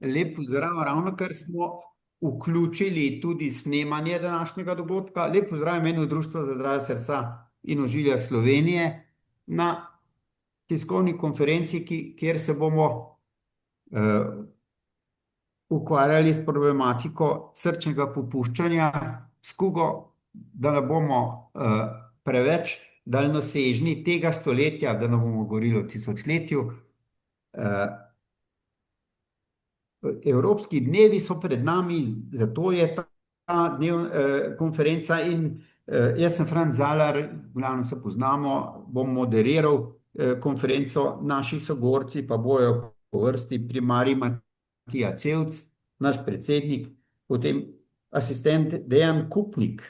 Lep pozdrav, ravnokar smo vključili tudi snemanje današnjega dogodka. Lep pozdrav imenu Društva za zdravje srca in ožilja Slovenije na tiskovni konferenci, kjer se bomo ukvarjali s problematiko srčnega popuščanja, s kugo, da ne bomo preveč daljnosežni tega stoletja, da ne bomo govorili o tisočletju. Evropski dnevi so pred nami, zato je ta konferenca in jaz sem Franc Zalar, v glavnem se poznamo, bom moderiral konferenco, naši sogovorci pa bojo po vrsti primarij Matija Cevc, naš predsednik, potem asistent Dejan Kupnik,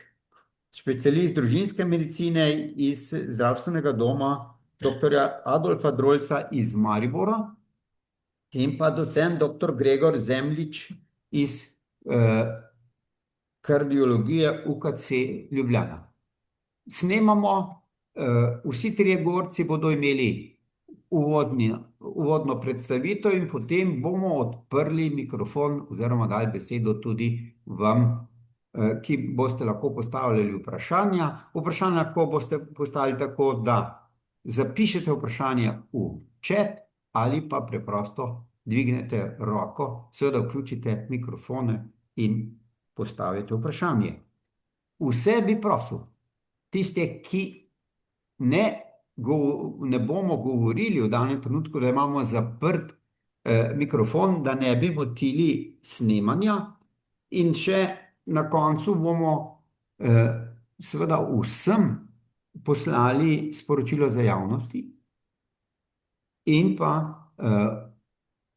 specialist družinske medicine iz zdravstvenega doma doktorja Adolfa Drolca iz Maribora, in pa docent dr. Gregor Zemljič iz kardiologije UKC Ljubljana. Snemamo, vsi trije govorci bodo imeli uvodno predstavitev in potem bomo odprli mikrofon oziroma dali besedo tudi vam, ki boste lahko postavljali vprašanja. Vprašanja lahko boste postavili tako, da zapišete vprašanje v chat ali pa preprosto dvignete roko, seveda vključite mikrofone in postavite vprašanje. Vse bi prosil, tiste, ki ne bomo govorili v danem trenutku, da imamo zaprt mikrofon, da ne bi motili snemanja, in še na koncu bomo seveda vsem poslali sporočilo za javnosti in pa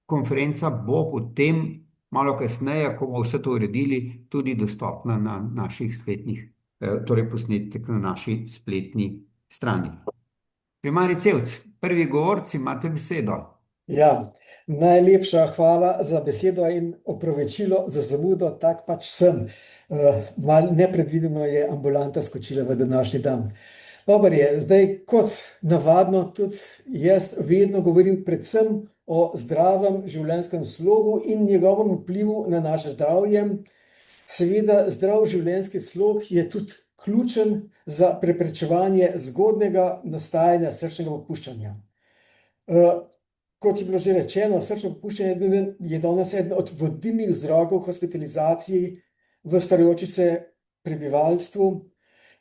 konferenca bo potem malo kasneje, ko bomo vse to uredili, tudi dostopna na naših spletnih, torej posnetek na naši spletni strani. Primarij Cevc, prvi govorci, imate besedo. Ja, najlepša hvala za besedo in opravičilo za zamudo, tak pač sem. Malo nepredvideno je ambulanta skočila v današnji dan. Dober je, zdaj kot navadno tudi jaz vedno govorim predvsem o zdravem življenjskem slogu in njegovem vplivu na naše zdravje. Seveda, zdrav življenjski slog je tudi ključen za preprečevanje zgodnjega nastajanja srčnega popuščanja. Kot je bilo že rečeno, srčno popuščanje je danes eden od vodilnih vzrokov hospitalizacij v starajočem se prebivalstvu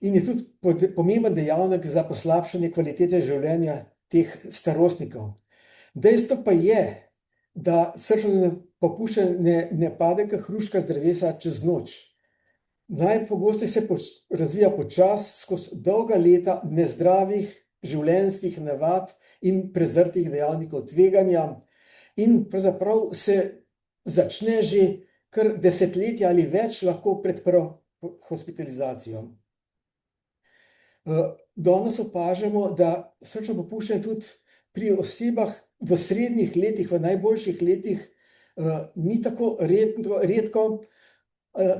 in je tudi pomemben dejavnik za poslabšanje kvalitete življenja teh starostnikov. Dejstvo pa je, da srčno popuščanje ne pade kot hruška z drevesa čez noč. Najpogosteje se razvija počasi skozi dolga leta nezdravih življenjskih navad in prezrtih dejavnikov tveganja in pravzaprav se začne že kar desetletje ali več lahko pred prvo hospitalizacijo. Danes opažamo, da srčno popuščanje tudi pri osebah v srednjih letih, v najboljših letih, ni tako redko.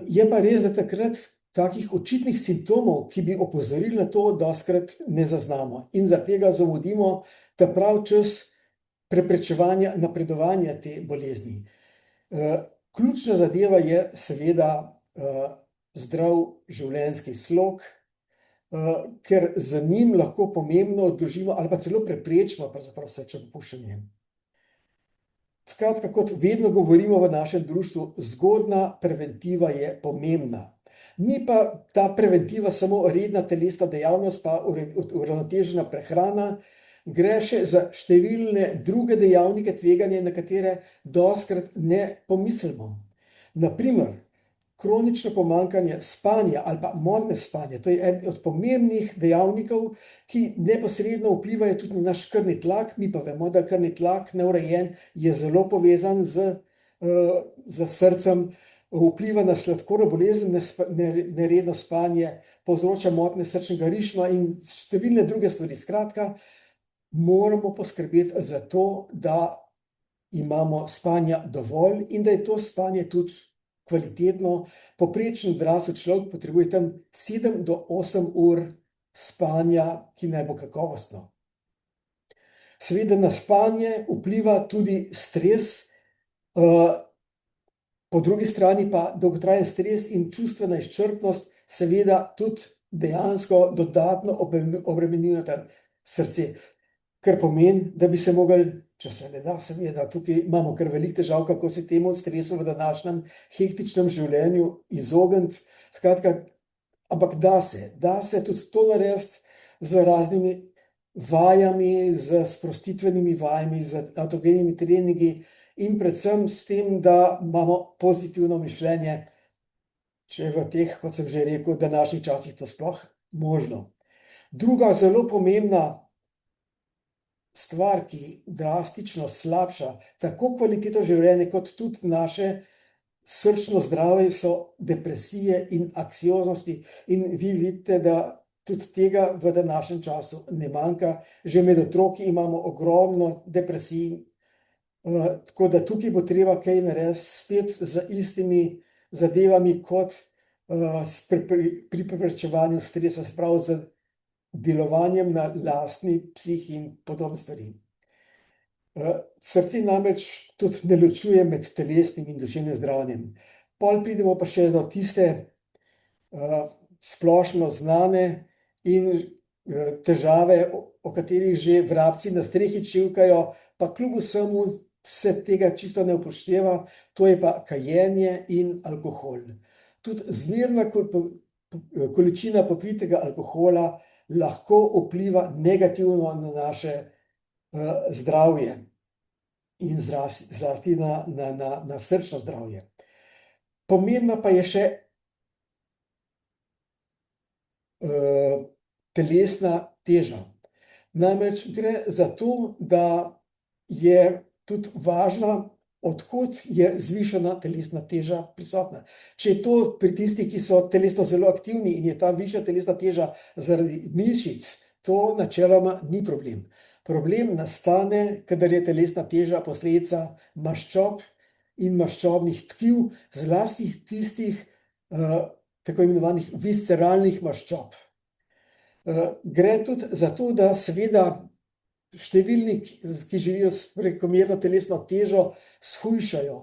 Je pa res, da takrat takih očitnih simptomov, ki bi opozorili na to, dostikrat ne zaznamo in zaradi tega zamudimo ta pravi čas preprečevanja napredovanja te bolezni. Ključna zadeva je seveda zdrav življenjski slog, ker z njim lahko pomembno odložimo ali pa celo preprečimo pravzaprav srčno popuščanje. Skratka, kot vedno govorimo v našem društvu, zgodnja preventiva je pomembna. Ni pa ta preventiva samo redna telesna dejavnost pa uravnotežena prehrana, gre še za številne druge dejavnike tveganja, na katere dostikrat ne pomislimo. Na primer, kronično pomanjkanje spanja ali pa motnje spanja, to je eden od pomembnih dejavnikov, ki neposredno vplivajo tudi na naš krvni tlak. Mi pa vemo, da krvni tlak neurejen je zelo povezan z srcem, vpliva na sladkorno bolezen, neredno spanje, povzroča motnje srčnega ritma in številne druge stvari. Skratka, moramo poskrbeti za to, da imamo spanja dovolj in da je to spanje tudi kvalitetno. Povprečen odrasel človek potrebuje tam 7 do 8 ur spanja, ki naj bo kakovostno. Seveda na spanje vpliva tudi stres, Po drugi strani pa dolgotrajen stres in čustvena izčrpnost seveda tudi dejansko dodatno obremenjujeta srce, kar pomeni, da bi se mogli, če se ne da, seveda, tukaj imamo kar veliko težav, kako se temu stresu v današnjem hektičnem življenju izogniti. Skratka, ampak da se tudi to narediti z raznimi vajami, z sprostitvenimi vajami, z avtogenimi treningi in predvsem s tem, da imamo pozitivno mišljenje, če je v teh, kot sem že rekel, današnjih časih to sploh možno. Druga zelo pomembna stvar, ki drastično slabša tako kvaliteto življenja, kot tudi naše srčno zdravje, so depresije in anksioznosti. In vi vidite, da tudi tega v današnjem času ne manjka. Že med otroki imamo ogromno depresij, tako da tukaj bo treba kaj narediti spet z istimi zadevami kot pri preprečevanju stresa, se pravi z delovanjem na lastni psihi in podobne stvari. Srce namreč tudi ne ločuje med telesnim in duševnim zdravjem. Pol pridemo pa še do tiste splošno znane in težave, o katerih že vrabci na strehi čivkajo, pa kljub vsemu se tega čisto ne upošteva, to je pa kajenje in alkohol. Tudi zmerna količina popitega alkohola lahko vpliva negativno na naše zdravje in zlasti na srčno zdravje. Pomembna pa je še telesna teža. Namreč gre za to, da je tudi važno, od kod je zvišana telesna teža prisotna. Če je to pri tistih, ki so telesno zelo aktivni in je ta višja telesna teža zaradi mišic, to načeloma ni problem. Problem nastane, kadar je telesna teža posledica maščob in maščobnih tkiv, zlasti tistih tako imenovanih visceralnih maščob. Gre tudi za to, da seveda številni, ki živijo s prekomerno telesno težo, shujšajo.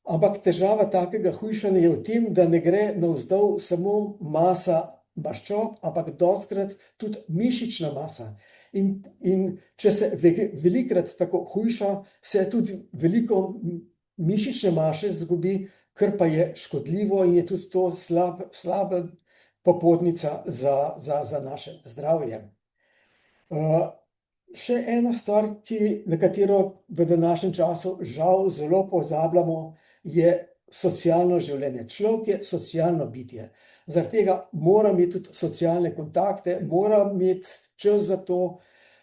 Ampak težava takega hujšanja je v tem, da ne gre navzdol samo masa maščob, ampak dostikrat tudi mišična masa. In če se velikokrat tako hujša, se tudi veliko mišične mase izgubi, kar pa je škodljivo in je tudi to slaba popotnica za naše zdravje. Še ena stvar, na katero v današnjem času žal zelo pozabljamo, je socialno življenje. Človek je socialno bitje. Zaradi tega mora imeti tudi socialne kontakte, mora imeti čas za to,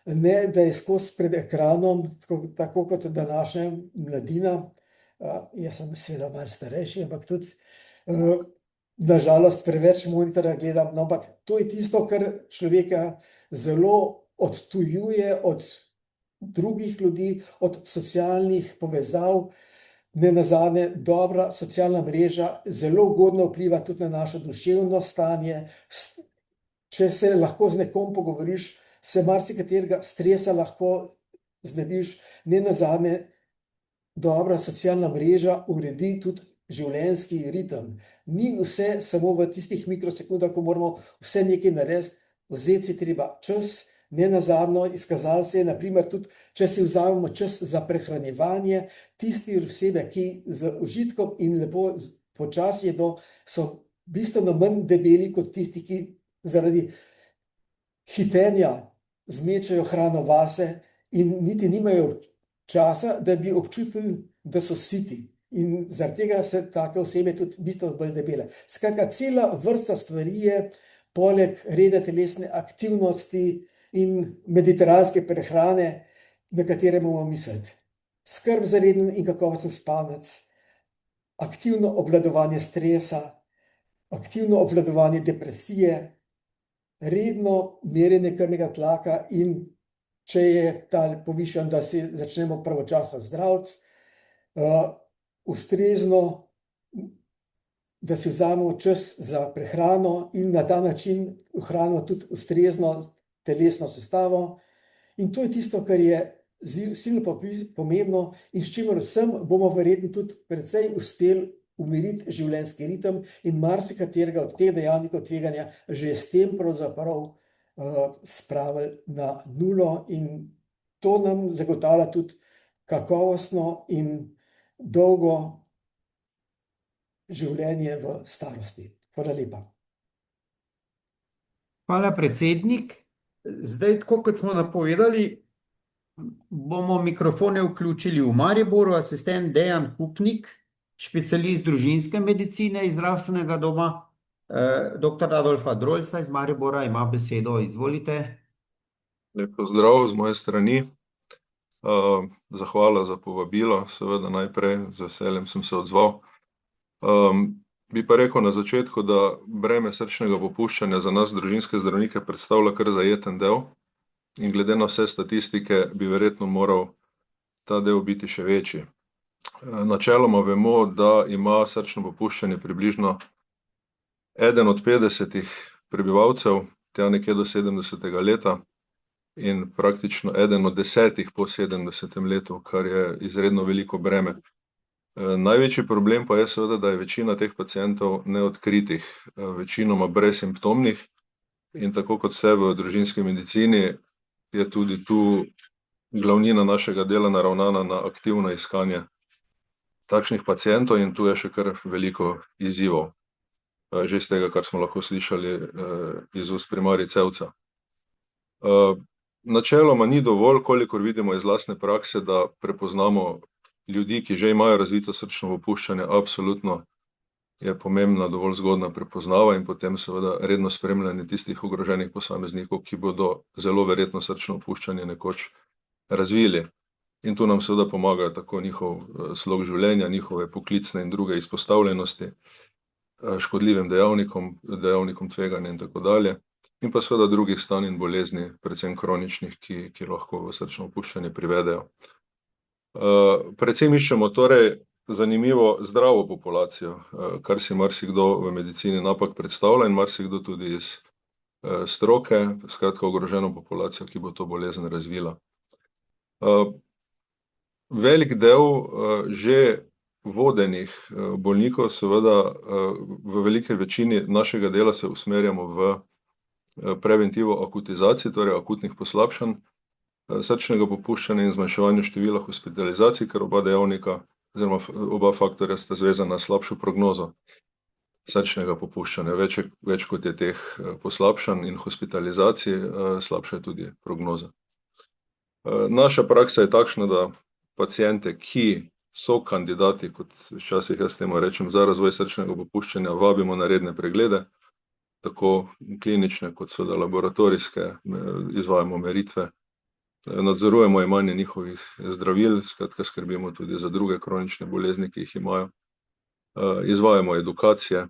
ne da je skozi pred ekranom, tako kot današnja mladina. Jaz sem seveda malo starejši, ampak tudi nažalost preveč monitorja gledam, no, ampak to je tisto, kar človeka zelo odtujuje od drugih ljudi, od socialnih povezav. Nenazadnje dobra socialna mreža zelo ugodno vpliva tudi na naše duševno stanje. Če se lahko z nekom pogovoriš, se marsikaterega stresa lahko znebiš. Nenazadnje dobra socialna mreža uredi tudi življenjski ritem. Ni vse samo v tistih mikrosekundah, ko moramo vse nekaj narediti, vzeti si treba čas. Nenazadnje izkazalo se je, na primer, tudi če si vzamemo čas za prehranjevanje, tiste osebe, ki z užitkom in lepo počasi jedo, so bistveno manj debeli kot tisti, ki zaradi hitenja zmečajo hrano vase in niti nimajo časa, da bi občutili, da so siti. In zaradi tega se take osebe tudi bistveno bolj debele. Skratka, cela vrsta stvari je, poleg redne telesne aktivnosti in mediteranske prehrane, na katere moramo misliti. Skrb za reden in kakovosten spanec, aktivno obvladovanje stresa, aktivno obvladovanje depresije, redno merjenje krvnega tlaka in če je ta povišan, da si začnemo pravočasno zdraviti, ustrezno, da si vzamemo čas za prehrano in na ta način ohranimo tudi ustrezno telesno sestavo. In to je tisto, kar je silno pomembno in s čimer vsem bomo verjetno tudi precej uspeli umiriti življenjski ritem in marsikaterega od teh dejavnikov tveganja že s tem pravzaprav spravili na nulo in to nam zagotavlja tudi kakovostno in dolgo življenje v starosti. Hvala lepa. Hvala, predsednik. Zdaj, tako kot smo napovedali, bomo mikrofone vključili v Mariboru. Asistent Dejan Hupnik, specialist družinske medicine iz zdravstvenega doma. Dr. Adolfa Drolsa iz Maribora ima besedo. Izvolite. Lep pozdrav z moje strani. Zahvala za povabilo. Seveda najprej z veseljem sem se odzval. Bi pa rekel na začetku, da breme srčnega popuščanja za nas družinske zdravnike predstavlja kar zajeten del in glede na vse statistike bi verjetno moral ta del biti še večji. Načeloma vemo, da ima srčno popuščanje približno 1 od 50 prebivalcev, tja nekje do 70. leta in praktično 1 od 10 po 70. letu, kar je izredno veliko breme. Največji problem pa je seveda, da je večina teh pacientov neodkritih, večinoma brezsimptomnih in tako kot vse v družinski medicini je tudi tu glavnina našega dela naravnana na aktivno iskanje takšnih pacientov in tu je še kar veliko izzivov. Že iz tega, kar smo lahko slišali iz ust primarij Cevca. Načeloma ni dovolj, kolikor vidimo iz lastne prakse, da prepoznamo ljudi, ki že imajo razvito srčno popuščanje, absolutno je pomembna dovolj zgodna prepoznava in potem seveda redno spremljanje tistih ogroženih posameznikov, ki bodo zelo verjetno srčno popuščanje nekoč razvili. In tu nam seveda pomagajo tako njihov slog življenja, njihove poklicne in druge izpostavljenosti, škodljivim dejavnikom tveganja in tako dalje. In pa seveda drugih stanj in bolezni, predvsem kroničnih, ki lahko v srčno popuščanje privedejo. Predvsem iščemo torej zanimivo zdravo populacijo, kar si marsikdo v medicini napak predstavlja in marsikdo tudi iz stroke, skratka ogroženo populacijo, ki bo to bolezen razvila. Velik del že vodenih bolnikov, seveda v veliki večini našega dela se usmerjamo v preventivo akutizacij, torej akutnih poslabšanj srčnega popuščanja in zmanjševanja števila hospitalizacij, ker oba dejavnika oziroma oba faktorja sta zvezana na slabšo prognozo srčnega popuščanja. Več kot je teh poslabšanj in hospitalizacij, slabša je tudi prognoza. Naša praksa je takšna, da paciente, ki so kandidati, kot včasih jaz temu rečem, za razvoj srčnega popuščanja, vabimo na redne preglede, tako klinične kot seveda laboratorijske, izvajamo meritve, nadzorujemo jemanje njihovih zdravil, skratka skrbimo tudi za druge kronične bolezni, ki jih imajo, izvajamo edukacije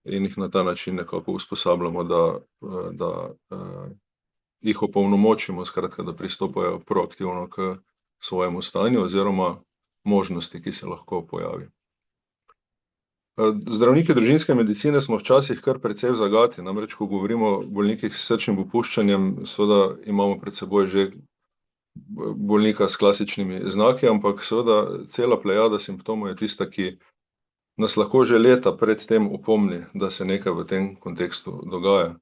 in jih na ta način nekako usposabljamo, da jih opolnomočimo, skratka, da pristopajo proaktivno k svojemu stanju oziroma možnosti, ki se lahko pojavi. Zdravniki družinske medicine smo včasih kar precej v zagati, namreč ko govorimo o bolnikih s srčnim popuščanjem, seveda imamo pred seboj že bolnika s klasičnimi znaki, ampak seveda cela plejada simptomov je tista, ki nas lahko že leta pred tem opomni, da se nekaj v tem kontekstu dogaja.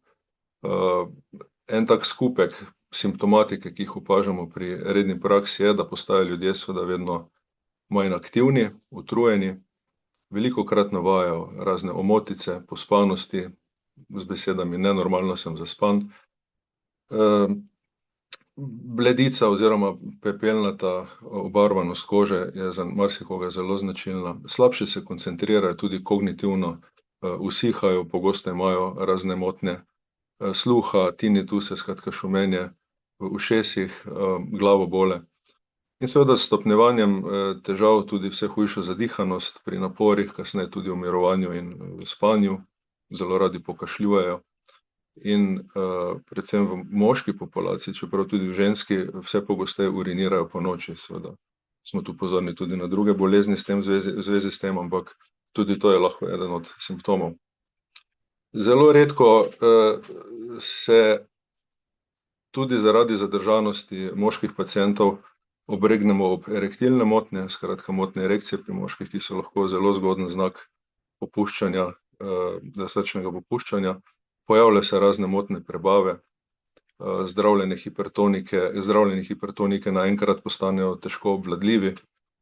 En tak skupek simptomatike, ki jih opažamo pri redni praksi, je, da postajajo ljudje seveda vedno manj aktivni, utrujeni, velikokrat navajajo razne omotice, pospanosti, z besedami nenormalno sem zaspan. Bledica oziroma pepelnata obarvanost kože je za marsikoga zelo značilna. Slabše se koncentrirajo, tudi kognitivno usihajo, pogosto imajo razne motnje sluha, tinituse, skratka šumenje v ušesih, glavobole. In seveda s stopnjevanjem težav tudi vse hujšo zadihanost pri naporih, kasneje tudi v mirovanju in v spanju, zelo radi pokašljujejo. In predvsem v moški populaciji, čeprav tudi v ženski, vse pogosteje urinirajo ponoči, seveda. Smo tu pozorni tudi na druge bolezni v zvezi s tem, ampak tudi to je lahko eden od simptomov. Zelo redko se tudi zaradi zadržanosti moških pacientov obregnemo ob erektilne motnje, skratka motnje erekcije pri moških, ki so lahko zelo zgoden znak popuščanja, srčnega popuščanja. Pojavljajo se razne motnje prebave, zdravljene hipertonike naenkrat postanejo težko obvladljivi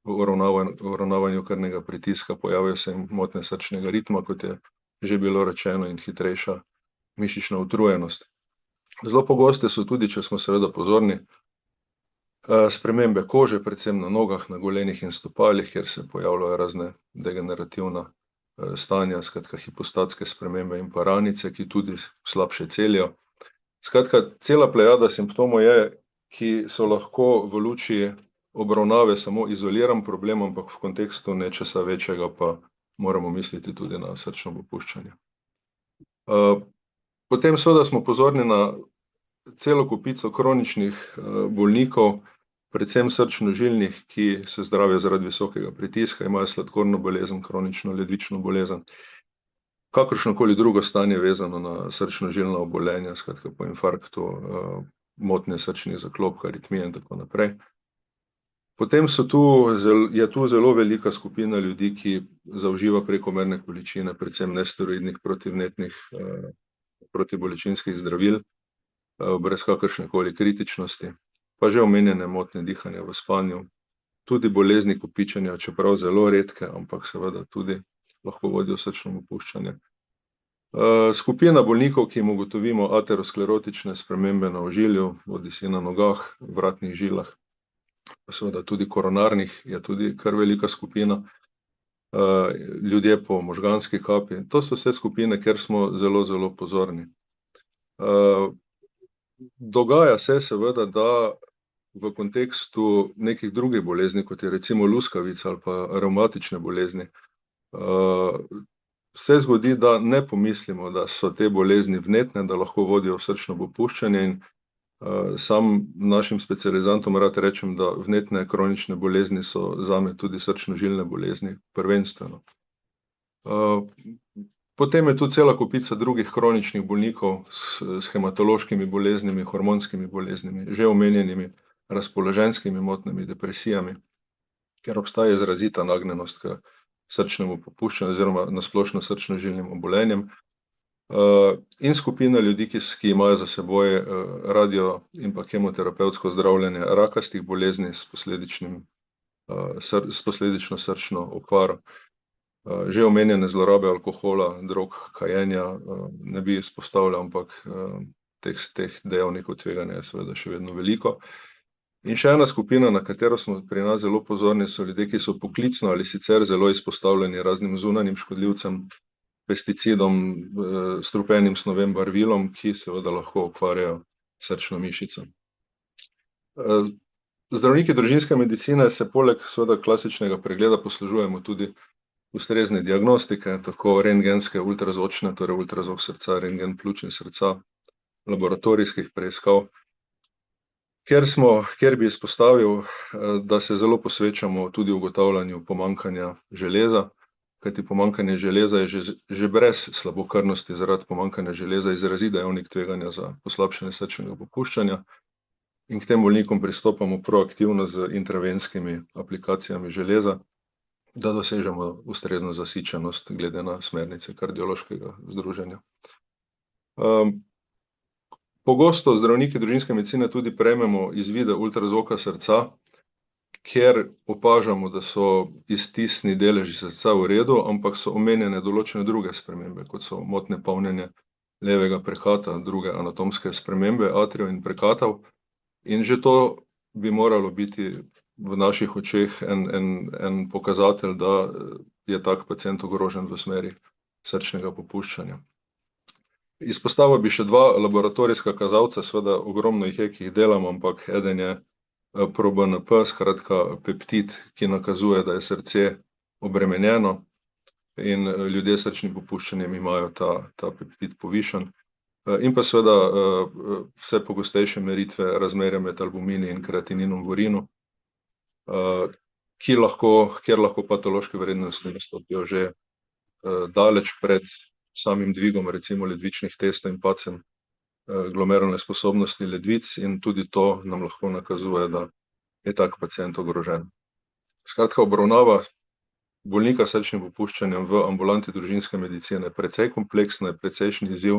v uravnavanju krvnega pritiska, pojavijo se motnje srčnega ritma, kot je že bilo rečeno, in hitrejša mišična utrujenost. Zelo pogoste so tudi, če smo seveda pozorni, spremembe kože, predvsem na nogah, na golenih in stopalih, kjer se pojavljajo razne degenerativna stanja, skratka hipostatske spremembe in pa ranice, ki tudi slabše celijo. Skratka, cela plejada simptomov je, ki so lahko v luči obravnave samo izoliran problem, ampak v kontekstu nečesa večjega pa moramo misliti tudi na srčno popuščanje. Potem seveda smo pozorni na celo kupico kroničnih bolnikov, predvsem srčno-žilnih, ki se zdravijo zaradi visokega pritiska, imajo sladkorno bolezen, kronično ledvično bolezen, kakršnokoli drugo stanje vezano na srčno-žilna obolenja, skratka po infarktu, motnje srčnih zaklopk, aritmije in tako naprej. Potem je tu zelo velika skupina ljudi, ki zauživa prekomerne količine, predvsem nesteroidnih protivnetnih protibolečinskih zdravil, brez kakršnekoli kritičnosti, pa že omenjene motnje dihanja v spanju, tudi bolezni kopičenja, čeprav zelo redke, ampak seveda tudi lahko vodijo v srčno popuščanje. Skupina bolnikov, ki jim ugotovimo aterosklerotične spremembe na ožilju, bodisi na nogah, vratnih žilah, pa seveda tudi koronarnih, je tudi kar velika skupina, ljudje po možganski kapi. To so vse skupine, kjer smo zelo, zelo pozorni. Dogaja se seveda, da v kontekstu nekih drugih bolezni, kot je recimo luskavica ali pa revmatične bolezni, se zgodi, da ne pomislimo, da so te bolezni vnetne, da lahko vodijo v srčno popuščanje, in sam našim specializantom rad rečem, da vnetne kronične bolezni so zame tudi srčno-žilne bolezni prvenstveno. Potem je tu cela kupica drugih kroničnih bolnikov s hematološkimi boleznimi, hormonskimi boleznimi, že omenjenimi razpoloženjskimi motnjami, depresijami, ker obstaja izrazita nagnjenost k srčnemu popuščanju oziroma nasplošno srčno-žilnim obolenjem. In skupina ljudi, ki imajo za seboj radio in pa kemoterapevtsko zdravljenje rakastih bolezni s posledično srčno okvaro. Že omenjene zlorabe alkohola, drog, kajenja ne bi izpostavljal, ampak teh dejavnikov tveganja je seveda še vedno veliko. In še ena skupina, na katero smo pri nas zelo pozorni, so ljudje, ki so poklicno ali sicer zelo izpostavljeni raznim zunanjim škodljivcem, pesticidom, strupenim snovem, barvilom, ki seveda lahko okvarjajo srčno mišico. Zdravniki družinske medicine se poleg seveda klasičnega pregleda poslužujemo tudi ustrezne diagnostike, tako rentgenske, ultrazvočne, torej ultrazvok srca, rentgen pljuč in srca, laboratorijskih preiskav, kjer bi izpostavil, da se zelo posvečamo tudi ugotavljanju pomanjkanja železa, kajti pomanjkanje železa je že brez slabokrvnosti zaradi pomanjkanja železa izrazit dejavnik tveganja za poslabšanje srčnega popuščanja, in k tem bolnikom pristopamo proaktivno z intravenskimi aplikacijami železa, da dosežemo ustrezno zasičenost glede na smernice kardiološkega združenja. Pogosto zdravniki družinske medicine tudi prejmemo izvide ultrazvoka srca, kjer opažamo, da so iztisni deleži srca v redu, ampak so omenjene določene druge spremembe, kot so motnje polnjenja levega prekata, druge anatomske spremembe atrijev in prekatov, in že to bi moralo biti v naših očeh en pokazatelj, da je tak pacient ogrožen v smeri srčnega popuščanja. Izpostavil bi še dva laboratorijska kazalca, seveda ogromno jih je, ki jih delamo, ampak eden je proBNP, skratka peptid, ki nakazuje, da je srce obremenjeno, in ljudje s srčnim popuščanjem imajo ta peptid povišan. In pa seveda vse pogostejše meritve razmerja med albumini in kreatininom v urinu, kjer lahko patološke vrednosti nastopijo že daleč pred samim dvigom recimo ledvičnih testov in padcem glomerulne sposobnosti ledvic, in tudi to nam lahko nakazuje, da je tak pacient ogrožen. Skratka, obravnava bolnika s srčnim popuščanjem v ambulanti družinske medicine je precej kompleksna, je precejšnji izziv.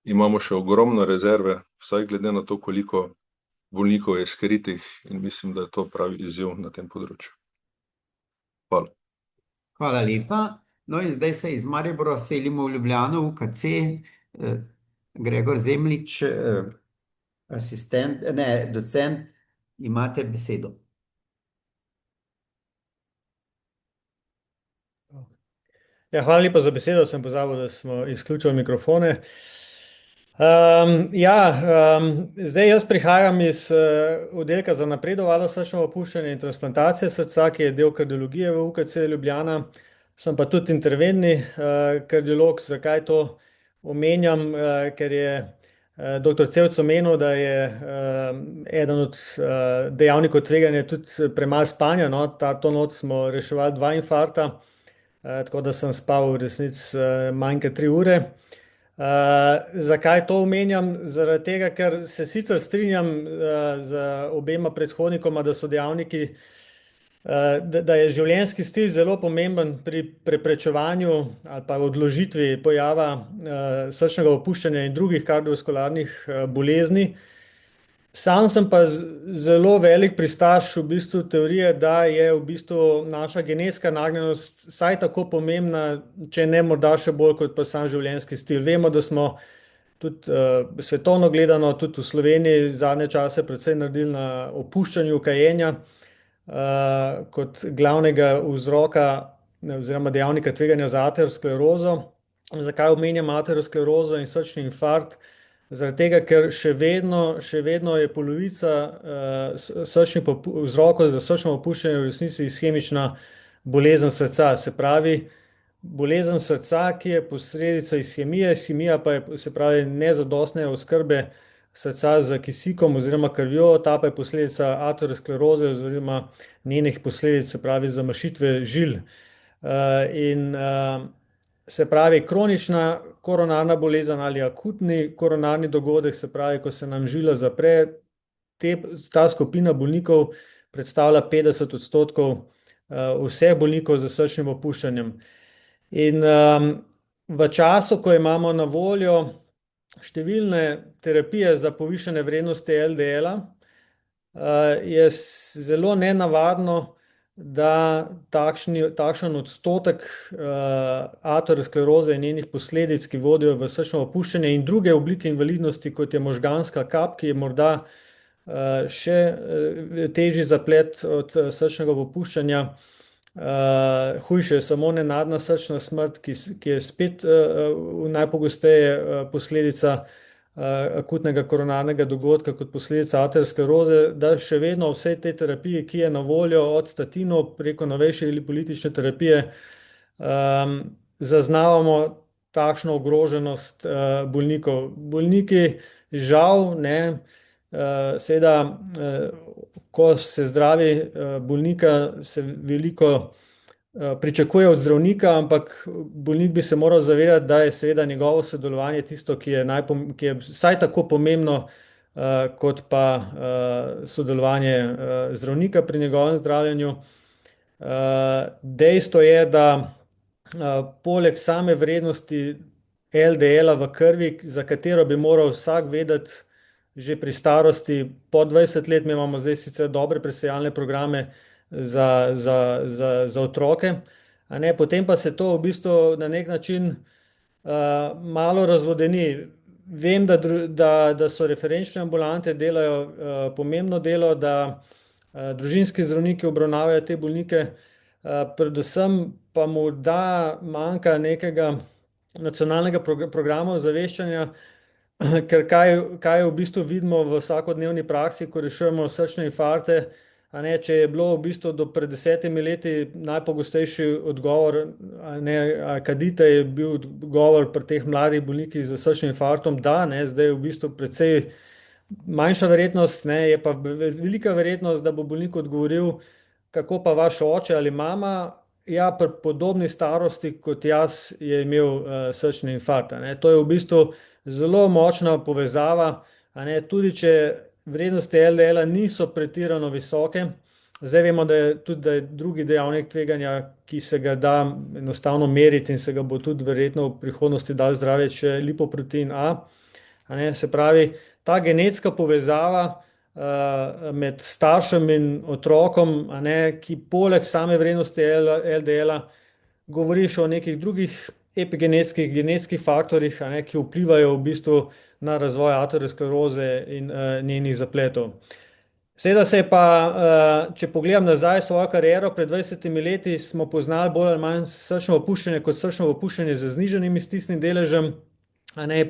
Imamo še ogromno rezerve, vsaj glede na to, koliko bolnikov je skritih, in mislim, da je to pravi izziv na tem področju. Hvala. Hvala lepa. No in zdaj se iz Maribora selimo v Ljubljano, v UKC. Gregor Zemljič, docent, imate besedo. Ja, hvala lepa za besedo, sem pozabil, da smo izključili mikrofone. Zdaj jaz prihajam iz oddelka za napredovalo srčno opuščanje in transplantacije srca, ki je del kardiologije v UKC Ljubljana. Sem pa tudi interventni kardiolog. Zakaj to omenjam? Ker je dr. Cevc omenil, da je eden od dejavnikov tveganja tudi premalo spanja. No, to noč smo reševali 2 infarkta, tako da sem spal v resnici manj kot 3 ure. Zakaj to omenjam? Zaradi tega, ker se sicer strinjam z obema predhodnikoma, da so dejavniki, da je življenjski stil zelo pomemben pri preprečevanju ali pa odložitvi pojava srčnega opuščanja in drugih kardiovaskularnih bolezni. Sam sem pa zelo velik pristaš v bistvu teorije, da je v bistvu naša genetska nagnjenost vsaj tako pomembna, če ne morda še bolj kot pa sam življenjski stil. Vemo, da smo tudi svetovno gledano, tudi v Sloveniji zadnje čase precej naredili na opuščanju kajenja kot glavnega vzroka oziroma dejavnika tveganja za aterosklerozo. Zakaj omenjam aterosklerozo in srčni infarkt? Zaradi tega, ker še vedno je polovica vzrokov za srčno opuščanje v resnici ishemična bolezen srca. Se pravi, bolezen srca, ki je posledica ishemije, ishemija pa je, se pravi, nezadostne oskrbe srca z kisikom oziroma krvjo, ta pa je posledica ateroskleroze oziroma njenih posledic, se pravi zamašitve žil. Se pravi, kronična koronarna bolezen ali akutni koronarni dogodek, se pravi, ko se nam žila zapre, ta skupina bolnikov predstavlja 50% vseh bolnikov z srčnim opuščanjem. In v času, ko imamo na voljo številne terapije za povišane vrednosti LDL-a, je zelo nenavadno, da takšen odstotek ateroskleroze in njenih posledic, ki vodijo v srčno opuščanje in druge oblike invalidnosti, kot je možganska kap, ki je morda še težji zaplet od srčnega opuščanja. Hujše je samo nenadna srčna smrt, ki je spet najpogosteje posledica akutnega koronarnega dogodka kot posledica ateroskleroze, da še vedno vse te terapije, ki je na voljo od statinov preko novejše lipolitične terapije, zaznavamo takšno ogroženost bolnikov. Bolniki žal, seveda, ko se zdravi bolnika, se veliko pričakuje od zdravnika, ampak bolnik bi se moral zavedati, da je seveda njegovo sodelovanje tisto, ki je vsaj tako pomembno kot pa sodelovanje zdravnika pri njegovem zdravljenju. Dejstvo je, da poleg same vrednosti LDL-a v krvi, za katero bi moral vsak vedeti že pri starosti po 20 let, mi imamo zdaj sicer dobre presejalne programe za otroke, potem pa se to v bistvu na nek način malo razvodeni. Vem, da so referenčne ambulante delajo pomembno delo, da družinski zdravniki obravnavajo te bolnike, predvsem pa morda manjka nekega nacionalnega programa ozaveščanja, ker kaj v bistvu vidimo v vsakodnevni praksi, ko rešujemo srčne infarkte. Če je bilo v bistvu do pred 10 leti najpogostejši odgovor, kadite, je bil odgovor pri teh mladih bolnikih z srčnim infarktom, da, zdaj je v bistvu precej manjša verjetnost, je pa velika verjetnost, da bo bolnik odgovoril, kako pa vaš oče ali mama, ja, pri podobni starosti kot jaz je imel srčni infarkt. To je v bistvu zelo močna povezava, tudi če vrednosti LDL-a niso pretirano visoke. Zdaj vemo, da je drugi dejavnik tveganja, ki se ga da enostavno meriti in se ga bo tudi verjetno v prihodnosti dal zdraviti, še lipoprotein A. Se pravi, ta genetska povezava med staršem in otrokom, ki poleg same vrednosti LDL-a govori še o nekih drugih genetskih faktorjih, ki vplivajo v bistvu na razvoj ateroskleroze in njenih zapletov. Seveda se je pa, če pogledam nazaj svojo kariero, pred 20 leti smo poznali bolj ali manj srčno opuščanje kot srčno opuščanje z znižanim stisnim deležem.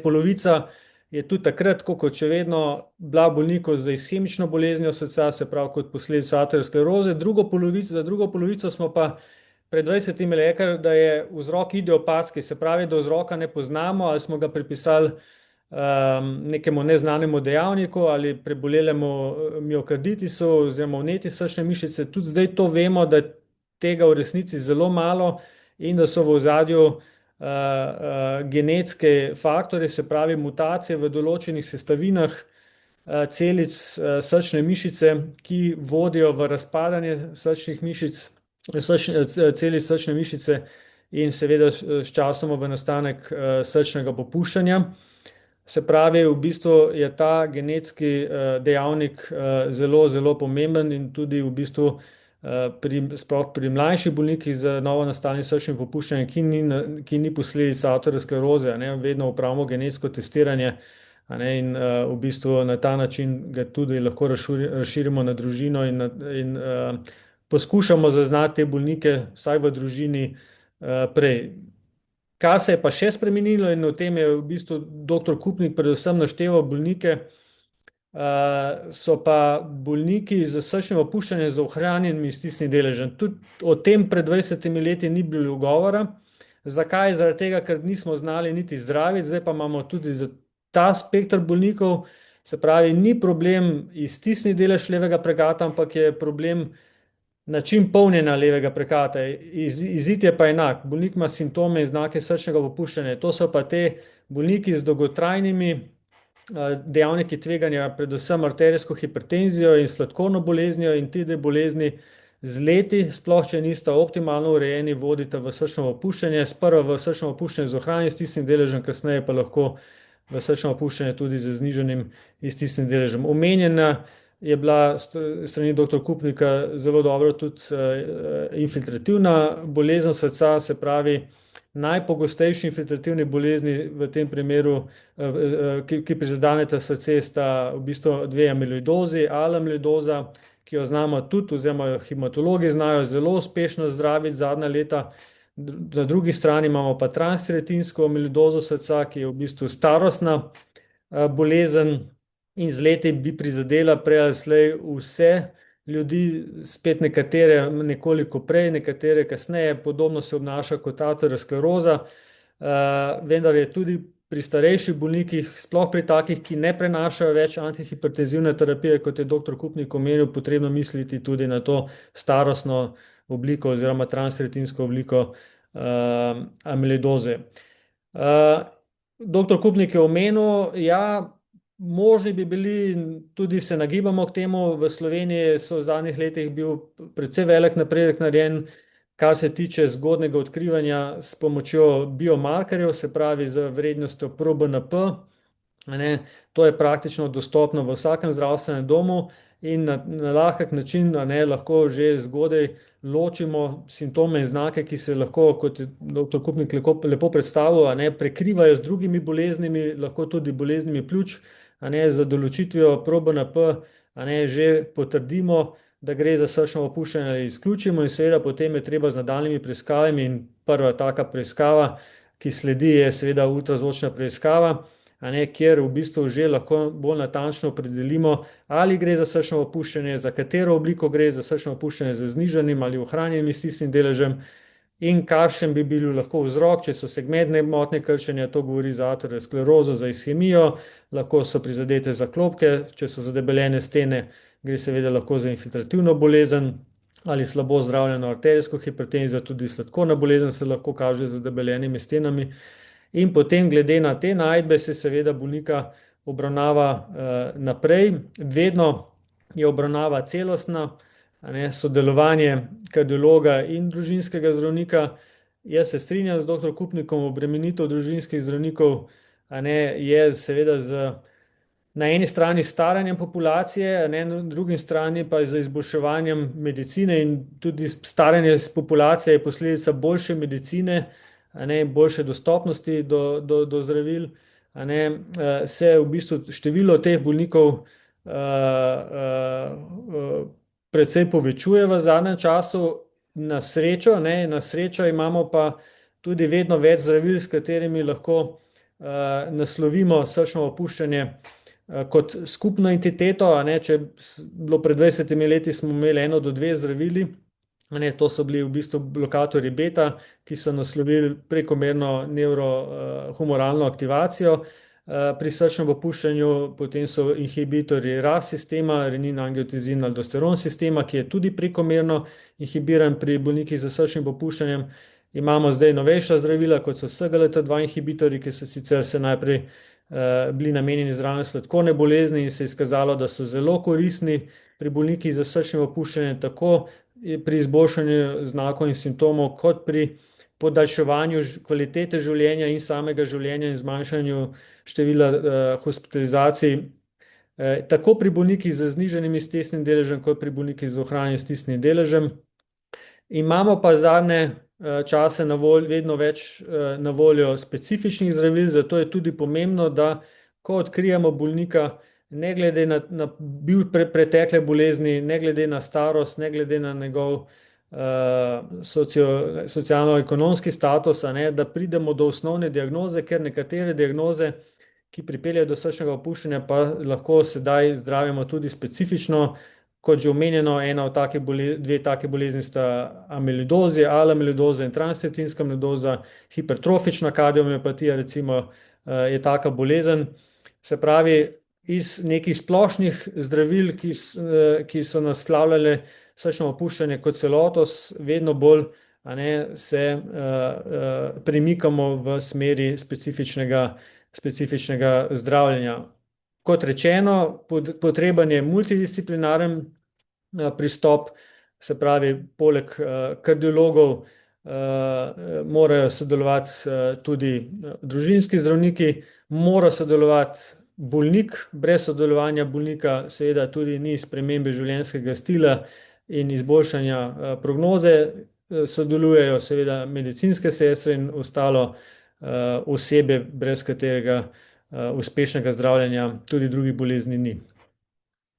Polovica je tudi takrat, kot še vedno, bila bolnikov z ishemično boleznijo srca, se pravi kot posledica ateroskleroze. Za drugo polovico smo pa pred 20 rekli, da je vzrok idiopatski, se pravi, da vzroka ne poznamo ali smo ga pripisali nekemu neznanemu dejavniku ali prebolelemu miokarditisu oziroma vnetju srčne mišice. Tudi zdaj to vemo, da tega v resnici zelo malo in da so v ozadju genetske faktore, se pravi mutacije v določenih sestavinah celic srčne mišice, ki vodijo v razpadanje srčnih mišic, celic srčne mišice in seveda s časom v nastanek srčnega popuščanja. Se pravi, v bistvu je ta genetski dejavnik zelo, zelo pomemben in tudi v bistvu sploh pri mlajših bolnikih z novo nastalim srčnim popuščanjem, ki ni posledica ateroskleroze, vedno opravimo genetsko testiranje in v bistvu na ta način ga tudi lahko razširimo na družino in poskušamo zaznati te bolnike vsaj v družini prej. Kar se je pa še spremenilo in o tem je v bistvu dr. Kupnik predvsem našteval bolnike, so pa bolniki z srčnim opuščanjem z ohranjenim stisnim deležem. Tudi o tem pred 20 leti ni bilo govora. Zakaj? Zaradi tega, ker nismo znali niti zdraviti, zdaj pa imamo tudi za ta spektr bolnikov, se pravi, ni problem stisni delež levega prekata, ampak je problem način polnjenja levega prekata. Izid je pa enak. Bolnik ima simptome in znake srčnega popuščanja. To so pa te bolniki z dolgotrajnimi dejavniki tveganja, predvsem arterijsko hipertenzijo in sladkorno boleznijo, in ti dve bolezni z leti, sploh če nista optimalno urejeni, vodita v srčno popuščanje. Sprva v srčno popuščanje z ohranjenim stisnim deležem, kasneje pa lahko v srčno popuščanje tudi z znižanim stisnim deležem. Omenjena je bila strani dr. Kupnika zelo dobro tudi infiltrativna bolezen srca, se pravi, najpogostejši infiltrativni bolezni v tem primeru, ki prizadeneta srce, sta v bistvu dve amiloidozi, A-amiloidoza, ki jo znamo tudi, oziroma hematologi znajo zelo uspešno zdraviti zadnja leta. Na drugi strani imamo pa transtiratinsko amiloidozo srca, ki je v bistvu starostna bolezen in z leti bi prizadela prej ali slej vse ljudi, spet nekatere nekoliko prej, nekatere kasneje. Podobno se obnaša kot ateroskleroza, vendar je tudi pri starejših bolnikih, sploh pri takih, ki ne prenašajo več antihipertenzivne terapije, kot je dr. Kupnik omenil, potrebno misliti tudi na to starostno obliko oziroma transtiratinsko obliko amiloidoze. Dr. Kupnik je omenil, možni bi bili, tudi se nagibamo k temu, v Sloveniji so v zadnjih letih bil precej velik napredek narejen, kar se tiče zgodnjega odkrivanja s pomočjo biomarkerjev, se pravi z vrednostjo ProBNP. To je praktično dostopno v vsakem zdravstvenem domu in na lahek način lahko že zgodaj ločimo simptome in znake, ki se lahko, kot je dr. Kupnik lepo predstavil, prekrivajo z drugimi boleznimi, lahko tudi boleznimi pljuč. Z določitvijo ProBNP že potrdimo, da gre za srčno opuščanje ali izključimo, in seveda potem je treba z nadaljnjimi preiskavami, in prva taka preiskava, ki sledi, je seveda ultrazvočna preiskava, kjer v bistvu že lahko bolj natančno opredelimo, ali gre za srčno opuščanje, za katero obliko gre, za srčno opuščanje z znižanim ali ohranjenim stisnim deležem in kakšen bi bil lahko vzrok, če so segmentne motnje krčenja, to govori za aterosklerozo, za ishemijo, lahko so prizadete zaklopke, če so zadebeljene stene, gre seveda lahko za infiltrativno bolezen ali slabo zdravljeno arterijsko hipertenzijo, tudi sladkorna bolezen se lahko kaže z zadebeljenimi stenami. In potem glede na te najdbe se seveda bolnika obravnava naprej. Vedno je obravnava celostna, sodelovanje kardiologa in družinskega zdravnika. Jaz se strinjam z dr. Kupnikom, obremenitev družinskih zdravnikov je seveda na eni strani staranjem populacije, na drugi strani pa z izboljševanjem medicine, in tudi staranje populacije je posledica boljše medicine, boljše dostopnosti do zdravil. Se v bistvu število teh bolnikov precej povečuje v zadnjem času. Na srečo imamo pa tudi vedno več zdravil, s katerimi lahko naslovimo srčno opuščanje kot skupno entiteto. Če bilo pred 20 leti, smo imeli 1 do 2 zdravili. To so bili v bistvu blokatorji beta, ki so naslovili prekomerno nevrohumoralno aktivacijo pri srčnem popuščanju. Potem so inhibitorji RAS sistema, renin-angiotenzin aldosteron sistema, ki je tudi prekomerno inhibiran pri bolnikih z srčnim popuščanjem. Imamo zdaj novejša zdravila, kot so SGLT2 inhibitorji, ki so sicer se najprej bili namenjeni zdravljenju sladkorne bolezni in se je izkazalo, da so zelo koristni pri bolnikih z srčnim popuščanjem, tako pri izboljšanju znakov in simptomov, kot pri podaljševanju kvalitete življenja in samega življenja in zmanjšanju števila hospitalizacij, tako pri bolnikih z znižanim stisnjenim deležem, kot pri bolnikih z ohranjenim stisnjenim deležem. Imamo pa zadnje čase vedno več na voljo specifičnih zdravil, zato je tudi pomembno, da ko odkrijemo bolnika, ne glede na pretekle bolezni, ne glede na starost, ne glede na njegov socialno-ekonomski status, da pridemo do osnovne diagnoze, ker nekatere diagnoze, ki pripeljejo do srčnega opuščanja, pa lahko sedaj zdravimo tudi specifično. Kot že omenjeno, dve take bolezni sta amiloidoza, L-amiloidoza in transcretinska amiloidoza. Hipertrofična kardiomiopatija recimo je taka bolezen. Se pravi, iz nekih splošnih zdravil, ki so naslavljale srčno opuščanje kot celoto, vedno bolj se premikamo v smeri specifičnega zdravljenja. Kot rečeno, potreben je multidisciplinaren pristop, se pravi, poleg kardiologov morajo sodelovati tudi družinski zdravniki, mora sodelovati bolnik. Brez sodelovanja bolnika seveda tudi ni spremembe življenjskega stila in izboljšanja prognoze. Sodelujejo seveda medicinske sestre in ostalo osebe, brez katerega uspešnega zdravljenja tudi drugih bolezni ni.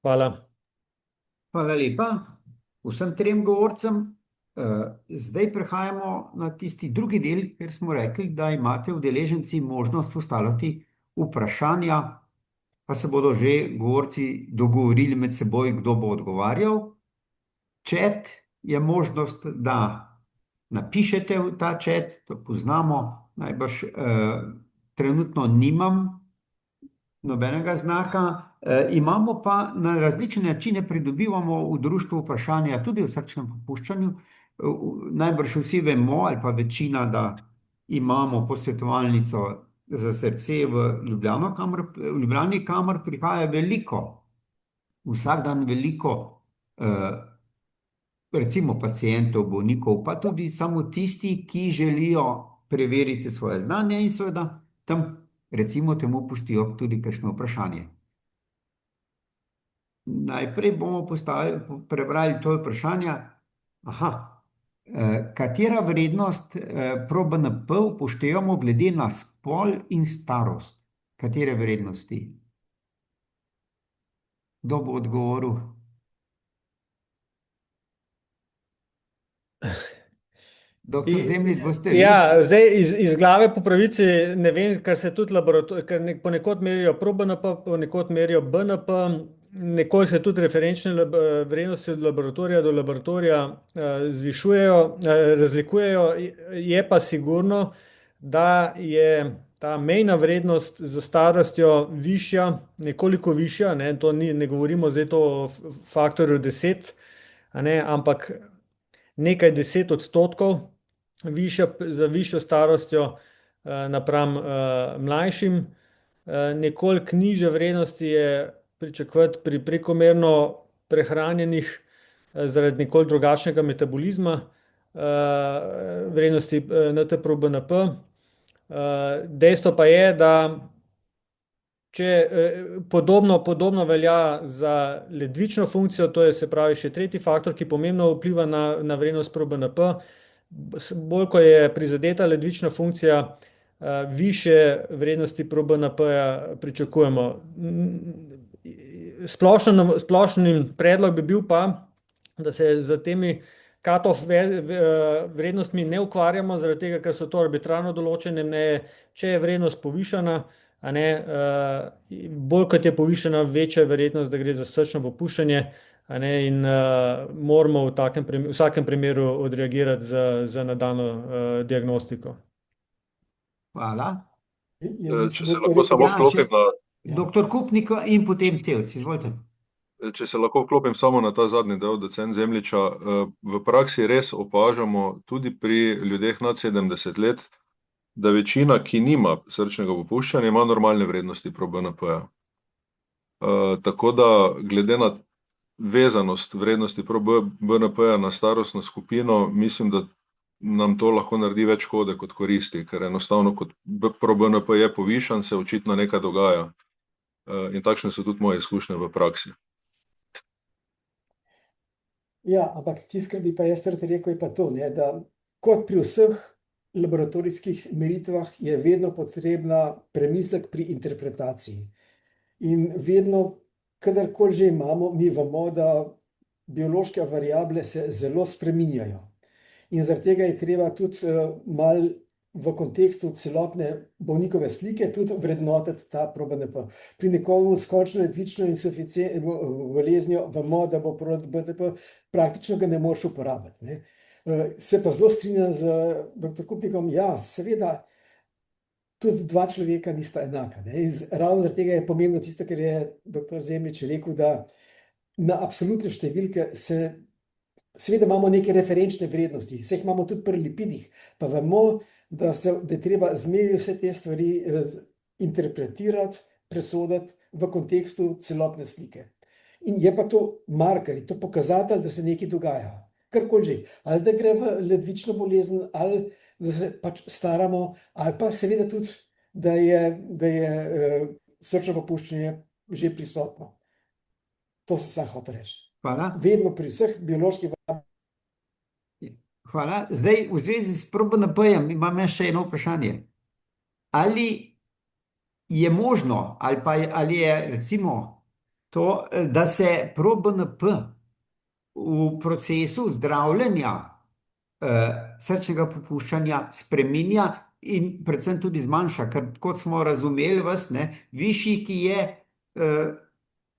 Hvala. Hvala lepa vsem trem govorcem. Zdaj prehajamo na tisti drugi del, kjer smo rekli, da imate udeleženci možnost postavljati vprašanja, pa se bodo že govorci dogovorili med seboj, kdo bo odgovarjal. Chat je možnost, da napišete v ta chat, to poznamo, najbrž trenutno nimam nobenega znaka. Imamo pa na različne načine pridobivamo v društvu vprašanja tudi o srčnem popuščanju. Najbrž vsi vemo, ali pa večina, da imamo posvetovalnico za srce v Ljubljani, kamor prihaja vsak dan veliko recimo pacientov, bolnikov, pa tudi samo tisti, ki želijo preveriti svoje znanje in seveda tam recimo temu pustijo tudi kakšno vprašanje. Najprej bomo prebrali to vprašanje. Katera vrednost ProBNP upoštevamo glede na spol in starost? Katere vrednosti? Kdo bo odgovoril? Doktor Zemljič, boste vi? Ja, zdaj iz glave po pravici ne vem, ker se tudi ponekod merijo ProBNP, ponekod merijo BNP, nekoliko se tudi referenčne vrednosti od laboratorija do laboratorija razlikujejo. Je pa sigurno, da je ta mejna vrednost z starostjo višja, nekoliko višja, to ne govorimo zdaj to o faktorju 10, ampak nekaj 10% višja za višjo starostjo napram mlajšim. nekoliko nižje vrednosti je pričakovati pri prekomerno prehranjenih zaradi nekoliko drugačnega metabolizma vrednosti NT-proBNP. Dejstvo pa je, da podobno velja za ledvično funkcijo, to je se pravi še tretji faktor, ki pomembno vpliva na vrednost proBNP. Bolj ko je prizadeta ledvična funkcija, više vrednosti proBNP-ja pričakujemo. Splošen predlog bi bil pa, da se z temi cut-off vrednostmi ne ukvarjamo, zaradi tega, ker so to arbitrarno določene meje. Če je vrednost povišana, bolj kot je povišana, večja je verjetnost, da gre za srčno popuščanje, in moramo v vsakem primeru odreagirati z nadaljnjo diagnostiko. Hvala. Če se lahko samo vklopim na... Doktor Kupnik in potem Cevc, izvolite. Če se lahko vklopim samo na ta zadnji del, docent Zemljiča, v praksi res opažamo tudi pri ljudeh nad 70 let, da večina, ki nima srčnega popuščanja, ima normalne vrednosti proBNP-ja. Tako da glede na vezanost vrednosti proBNP-ja na starostno skupino, mislim, da nam to lahko naredi več škode kot koristi, ker enostavno kot proBNP je povišan, se očitno nekaj dogaja. In takšne so tudi moje izkušnje v praksi. Ja, ampak tisto, kar bi pa jaz rekel, je pa to, da kot pri vseh laboratorijskih meritvah je vedno potrebna premislek pri interpretaciji. In vedno, kadarkoli že imamo, mi vemo, da biološke variable se zelo spreminjajo. In zaradi tega je treba tudi malo v kontekstu celotne bolnikove slike tudi vrednotiti ta proBNP. Pri nekomu s končno ledvično boleznijo vemo, da bo proBNP praktično ga ne moreš uporabiti. Se pa zelo strinjam z dr. Kupnikom, ja, seveda, tudi dva človeka nista enaka. Ravno zaradi tega je pomembno tisto, kar je dr. Zemljič rekel, da na absolutne številke seveda imamo neke referenčne vrednosti, vse jih imamo tudi pri lipidih, pa vemo, da je treba zmeriti vse te stvari interpretirati, presoditi v kontekstu celotne slike. In je pa to marker, je to pokazatelj, da se nekaj dogaja. Karkoli že. Ali da gre v ledvično bolezen, ali da se pač staramo, ali pa seveda tudi, da je srčno popuščanje že prisotno. To se sam hotel reči. Hvala. Vedno pri vseh bioloških... Hvala. Zdaj, v zvezi s proBNP-jem imam še eno vprašanje. Ali je možno, ali je recimo to, da se proBNP v procesu zdravljenja srčnega popuščanja spreminja in predvsem tudi zmanjša, ker kot smo razumeli vas, višji, ki je,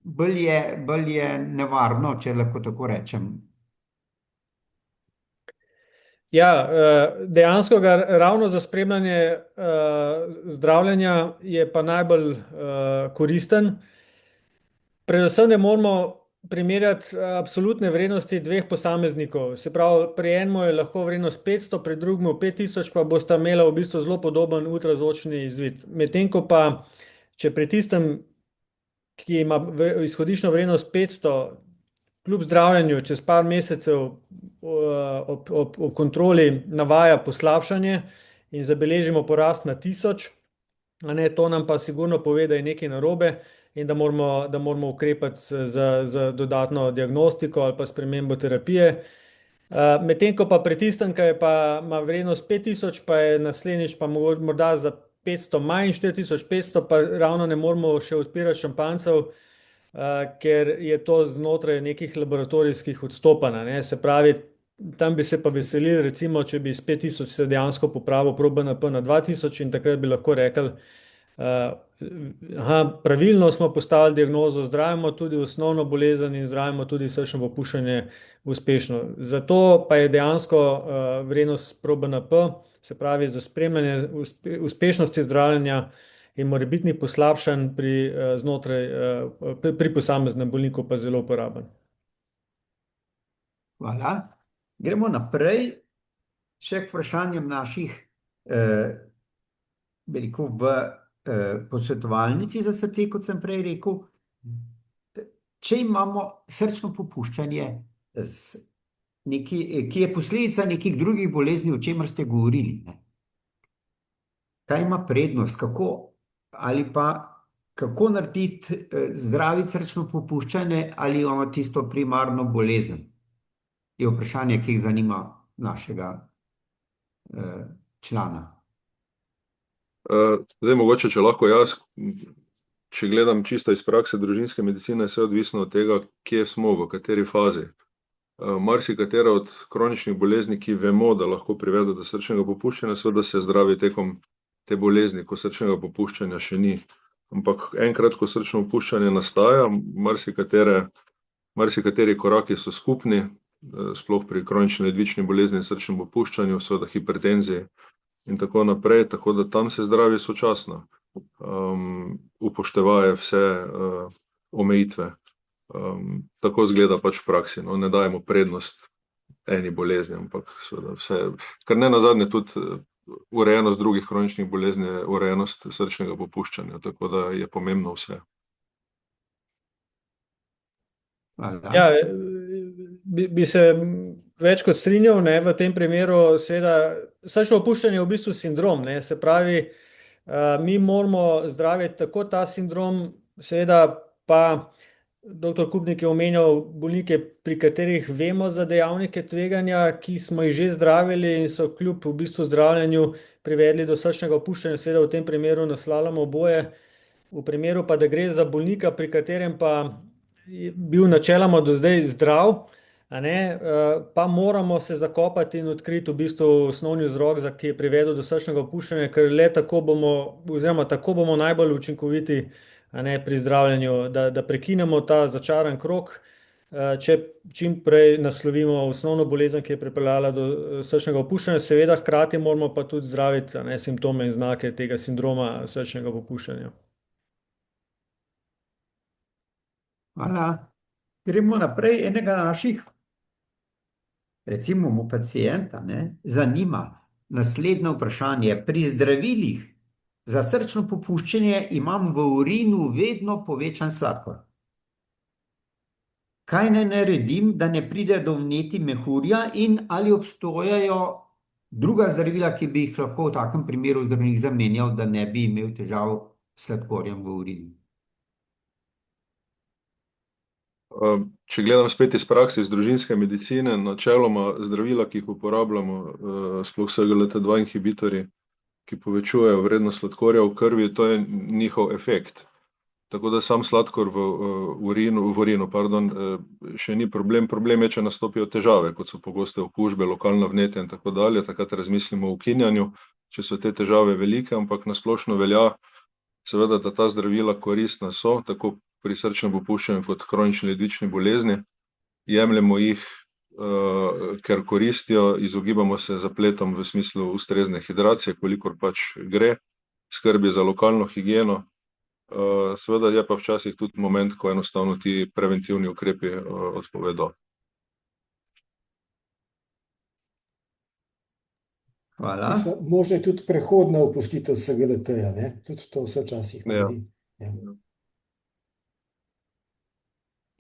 bolj je nevarno, če lahko tako rečem. Ja, dejansko ga ravno za spremljanje zdravljenja je pa najbolj koristen. Predvsem ne moramo primerjati absolutne vrednosti dveh posameznikov. Se pravi, pri enemu je lahko vrednost 500, pri drugemu 5000, pa bosta imela v bistvu zelo podoben ultrazvočni izvid. Medtem ko pa, če pri tistem, ki ima izhodiščno vrednost 500, kljub zdravljenju čez par mesecev ob kontroli navaja poslabšanje in zabeležimo porast na 1000, to nam pa sigurno pove, da je nekaj narobe in da moramo ukrepati z dodatno diagnostiko ali pa spremembo terapije. Medtem ko pa pri tistem, ki ima vrednost 5000, pa je naslednjič pa morda za 500 manj, 4500, pa ravno ne moramo še odpirati šampanjcev, ker je to znotraj nekih laboratorijskih odstopanj. Se pravi, tam bi se pa veselili, recimo, če bi s 5000 se dejansko popravil proBNP na 2000 in takrat bi lahko rekli, pravilno smo postavili diagnozo, zdravimo tudi osnovno bolezen in zdravimo tudi srčno popuščanje uspešno. Zato pa je dejansko vrednost proBNP, se pravi za spremljanje uspešnosti zdravljenja in morebitnih poslabšanj pri posameznem bolniku pa zelo uporaben. Hvala. Gremo naprej še k vprašanjem naših, v posvetovalnici za srce, kot sem prej rekel, če imamo srčno popuščanje, ki je posledica nekih drugih bolezni, o čemer ste govorili, ne? Kaj ima prednost, ali pa kako narediti, zdraviti srčno popuščanje, ali imamo tisto primarno bolezen? Je vprašanje, ki jih zanima našega člana. Zdaj, mogoče, če lahko jaz, če gledam čisto iz prakse družinske medicine, vse odvisno od tega, kje smo, v kateri fazi. Marsikatera od kroničnih bolezni, ki vemo, da lahko privede do srčnega popuščanja, seveda se zdravi tekom te bolezni, ko srčnega popuščanja še ni. Ampak enkrat, ko srčno popuščanje nastaja, marsikateri koraki so skupni, sploh pri kronični ledvični bolezni in srčnem popuščanju, seveda hipertenziji in tako naprej, tako da tam se zdravi sočasno, upoštevaje vse omejitve. Tako zgleda pač v praksi, no, ne dajemo prednost eni bolezni, ampak seveda vse, kar ne nazadnje tudi urejenost drugih kroničnih bolezni je urejenost srčnega popuščanja, tako da je pomembno vse. Hvala. Ja, bi se več kot strinjal, ne, v tem primeru seveda srčno popuščanje je v bistvu sindrom, ne, se pravi, mi moramo zdraviti tako ta sindrom, seveda pa dr. Kupnik je omenjal bolnike, pri katerih vemo za dejavnike tveganja, ki smo jih že zdravili in so kljub v bistvu zdravljenju privedli do srčnega popuščanja, seveda v tem primeru naslavljamo oboje. V primeru pa, da gre za bolnika, pri katerem pa je bil načeloma do zdaj zdrav, a ne, pa moramo se zakopati in odkriti v bistvu osnovni vzrok, ki je privedel do srčnega popuščanja, ker le tako bomo najbolj učinkoviti, a ne, pri zdravljenju, da prekinemo ta začaran krog, če čim prej naslovimo osnovno bolezen, ki je pripeljala do srčnega popuščanja, seveda hkrati moramo pa tudi zdraviti, a ne, simptome in znake tega sindroma srčnega popuščanja. Hvala. Gremo naprej. Enega naših, recimo pacienta, ne, zanima naslednje vprašanje. Pri zdravilih za srčno popuščanje imam v urinu vedno povečan sladkor. Kaj naj naredim, da ne pride do vnetij mehurja, in ali obstojajo druga zdravila, ki bi jih lahko v takem primeru zdravnik zamenjal, da ne bi imel težav s sladkorjem v urinu? Če gledam spet iz prakse iz družinske medicine, načeloma zdravila, ki jih uporabljamo, sploh SGLT2 inhibitorji, ki povečujejo vrednost sladkorja v krvi, to je njihov efekt. Tako da sam sladkor v urinu, še ni problem. Problem je, če nastopijo težave, kot so pogoste okužbe, lokalna vnetja in tako dalje, takrat razmislimo o ukinjanju, če so te težave velike, ampak na splošno velja, seveda, da ta zdravila koristna so, tako pri srčnem popuščanju kot kronični ledvični bolezni. Jemljemo jih, ker koristijo, izogibamo se zapletom v smislu ustrezne hidracije, kolikor pač gre, skrbi za lokalno higieno. Seveda je pa včasih tudi moment, ko enostavno ti preventivni ukrepi odpovedo. Hvala. Možno je tudi prehodna opustitev SGLT-ja, ne? Tudi to se včasih naredi. Ja.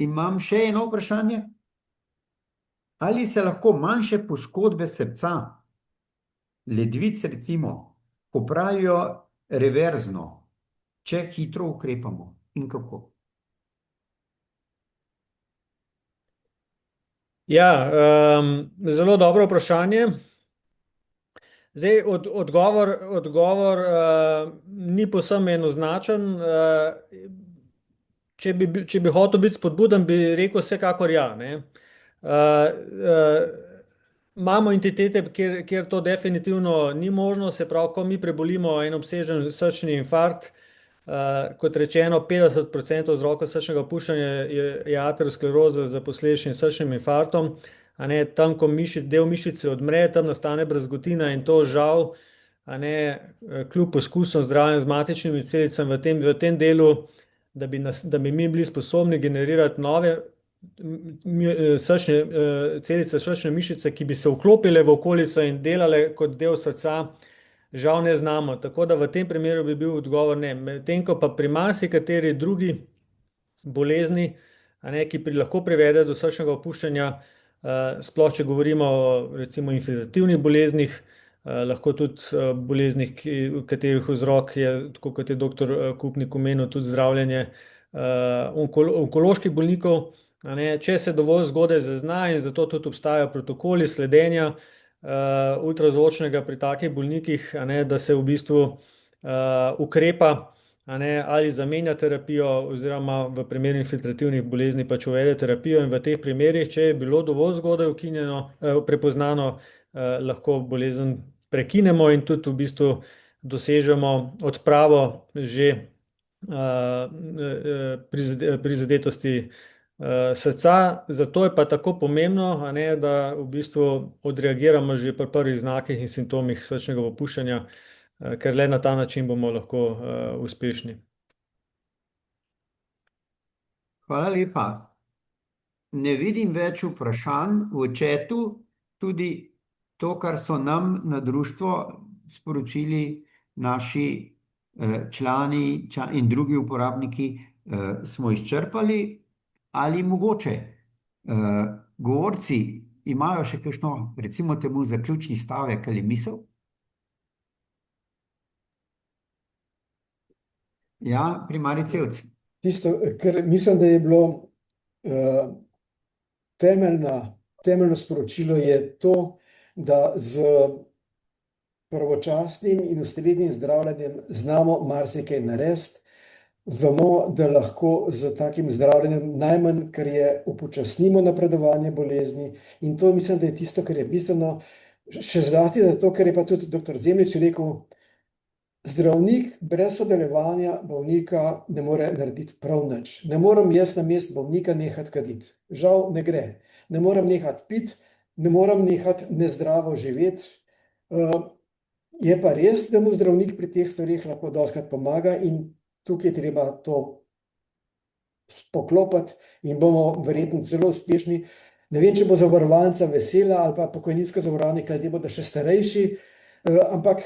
Imam še eno vprašanje. Ali se lahko manjše poškodbe srca, ledvic recimo, popravijo reverzno, če hitro ukrepamo, in kako? Ja, zelo dobro vprašanje. Zdaj, odgovor ni povsem enoznačen. Če bi hotel biti spodbuden, bi rekel vsekakor ja, ne. Imamo entitete, kjer to definitivno ni možno, se pravi, ko mi prebolimo en obsežen srčni infarkt, kot rečeno, 50% vzrokov srčnega popuščanja je ateroskleroza z posledičnim srčnim infarktom, a ne, tam, ko del mišice odmre, tam nastane brazgotina in to žal, a ne, kljub poskusom zdravljenja z matičnimi celicami v tem delu, da bi mi bili sposobni generirati nove celice srčne mišice, ki bi se vklopile v okolico in delale kot del srca, žal ne znamo. Tako da v tem primeru bi bil odgovor ne. Medtem ko pa pri marsikateri drugi bolezni, ki lahko privede do srčnega opuščanja, sploh če govorimo o recimo infektivnih boleznih, lahko tudi boleznih, katerih vzrok je, tako kot je doktor Kupnik omenil, tudi zdravljenje onkoloških bolnikov. Če se dovolj zgodaj zazna, in zato tudi obstajajo protokoli sledenja ultrazvočnega pri takih bolnikih, da se v bistvu ukrepa, ali zamenja terapijo, oziroma v primeru infiltrativnih bolezni pač uvede terapijo, in v teh primerih, če je bilo dovolj zgodaj prepoznano, lahko bolezen prekinemo in tudi v bistvu dosežemo odpravo že prizadetosti srca. Zato je pa tako pomembno, da v bistvu odreagiramo že pri prvih znakih in simptomih srčnega popuščanja, ker le na ta način bomo lahko uspešni. Hvala lepa. Ne vidim več vprašanj v chatu, tudi to, kar so nam na društvo sporočili naši člani in drugi uporabniki, smo izčrpali. Ali mogoče govorci imajo še kakšno, recimo temu, zaključni stavek ali misel? Ja, primarij Cevc. Tisto, kar mislim, da je bilo temeljno sporočilo, je to, da z pravočasnim in ustreznim zdravljenjem znamo marsikaj narediti. Vemo, da lahko z takim zdravljenjem najmanj, kar je, upočasnimo napredovanje bolezni, in to mislim, da je tisto, kar je bistveno, še zlasti zato, ker je pa tudi doktor Zemljič rekel, zdravnik brez sodelovanja bolnika ne more narediti prav nič. Ne morem jaz namesto bolnika nehati kaditi. Žal ne gre. Ne morem nehati piti, ne morem nehati nezdravo živeti. Je pa res, da mu zdravnik pri teh stvareh lahko dostikrat pomaga, in tukaj je treba to poklopiti in bomo verjetno zelo uspešni. Ne vem, če bo zavarovalnica vesela ali pa pokojninsko zavarovanje, kaj bodo še starejši, ampak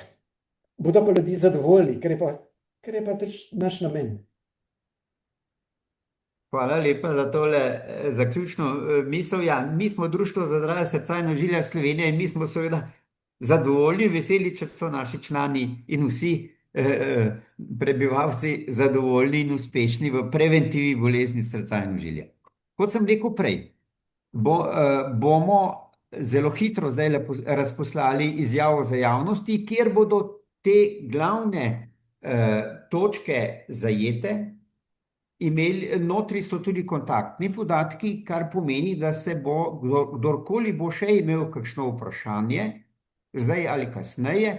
bodo pa ljudi zadovoljni, ker je pa naš namen. Hvala lepa za tole zaključno misel. Ja, mi smo Društvo za zdravje srca in ožilja Slovenije in mi smo seveda zadovoljni, veseli, če so naši člani in vsi prebivalci zadovoljni in uspešni v preventivi bolezni srca in ožilja. Kot sem rekel prej, bomo zelo hitro zdaj razposlali izjavo za javnosti, kjer bodo te glavne točke zajete. Notri so tudi kontaktni podatki, kar pomeni, da se bo kdorkoli bo še imel kakšno vprašanje, zdaj ali kasneje,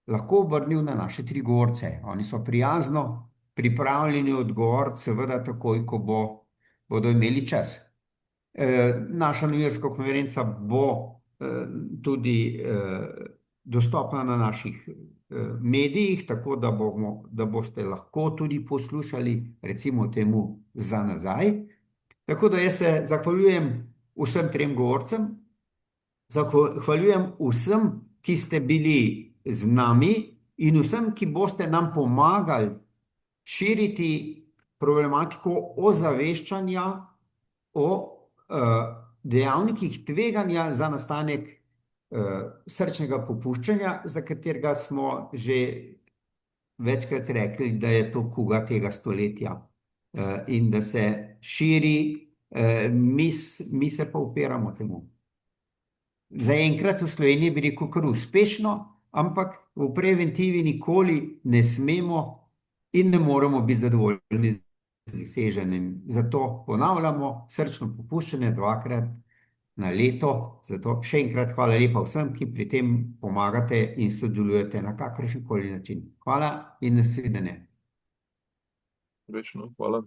lahko obrnil na naše 3 govorce. Oni so prijazno pripravljeni odgovoriti, seveda takoj, ko bodo imeli čas. Naša novinarska konferenca bo tudi dostopna na naših medijih, tako da boste lahko tudi poslušali, recimo temu, za nazaj. Tako da jaz se zahvaljujem vsem 3 govorcem, zahvaljujem vsem, ki ste bili z nami, in vsem, ki boste nam pomagali širiti problematiko ozaveščanja o dejavnikih tveganja za nastanek srčnega popuščanja, za katerega smo že večkrat rekli, da je to kuga tega stoletja in da se širi, mi se pa upiramo temu. Zaenkrat v Sloveniji bi rekel kar uspešno, ampak v preventivi nikoli ne smemo in ne moremo biti zadovoljni z doseženim. Zato ponavljamo srčno popuščanje 2-krat na leto. Zato še enkrat hvala lepa vsem, ki pri tem pomagate in sodelujete na kakršenkoli način. Hvala in nasvidenje. Večno, hvala.